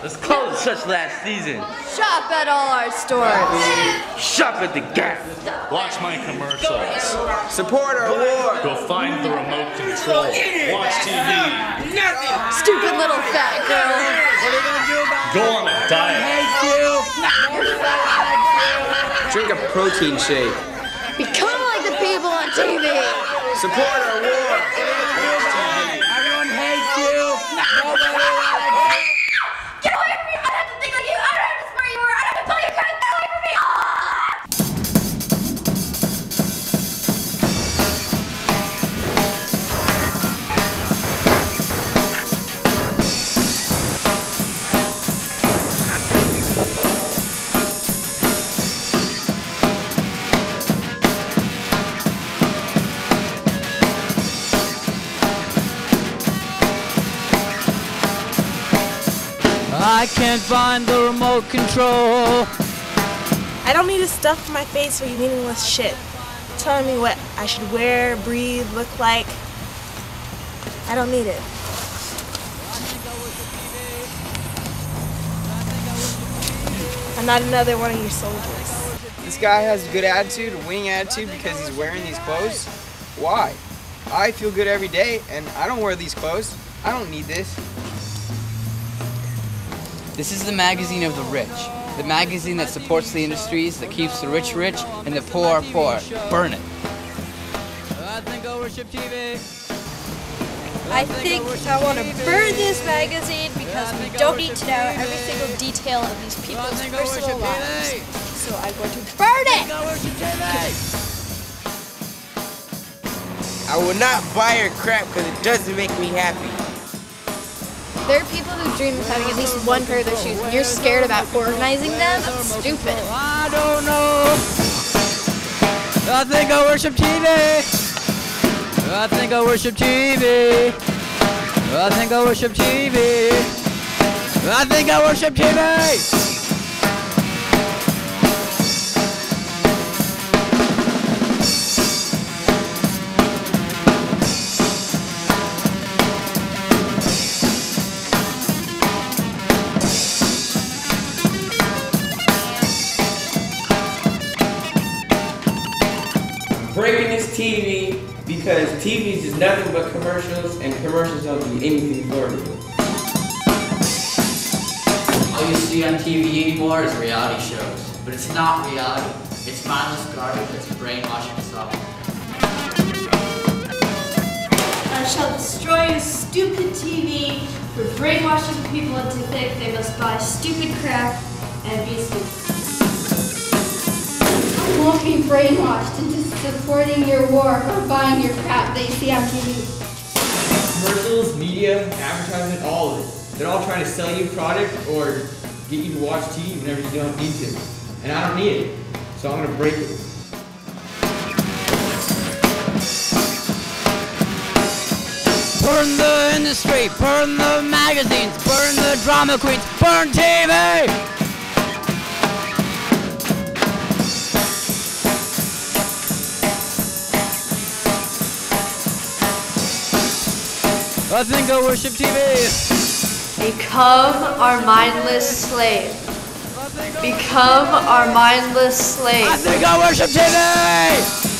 Let's call it such last season. Shop at all our stores. Shop at the Gap. Watch my commercials. Support our war. Go find the remote control. Watch TV. Stupid little fat girl. What are you gonna do about it? Go on a diet. Drink a protein shake. Become like the people on TV. Support our war. Everyone hates you. Get away from me! I don't have to think like you. I don't have to smart you more. I don't have to tell you guys. Get away from me! I can't find the remote control. I don't need to stuff my face with meaningless shit. Telling me what I should wear, breathe, look like. I don't need it. I'm not another one of your soldiers. This guy has a good attitude, a winning attitude because he's wearing these clothes. Why? I feel good every day and I don't wear these clothes. I don't need this. This is the magazine of the rich. The magazine that supports the industries, that keeps the rich rich and the poor poor. Burn it. I think I want to burn this magazine because we don't need to know every single detail of these people's personal lives. So I'm going to burn it! I will not buy your crap because it doesn't make me happy. There are people who dream of having at least one pair of their shoes, and you're scared about organizing them? That's stupid. I don't know. I think I worship TV. I think I worship TV. I think I worship TV. I think I worship TV. Breaking this TV because TV is just nothing but commercials and commercials don't do anything for you. All you see on TV anymore is reality shows. But it's not reality. It's mindless garbage that's brainwashing us all. I shall destroy your stupid TV for brainwashing people into think they must buy stupid crap and be stupid. You won't be brainwashed into supporting your war or buying your crap that you see on TV. Commercials, media, advertisement, all of it. They're all trying to sell you a product or get you to watch TV whenever you don't need to. And I don't need it, so I'm going to break it. Burn the industry, burn the magazines, burn the drama queens, burn TV! I think I worship TV. Become our mindless slave. Become our mindless slave. I think I worship TV!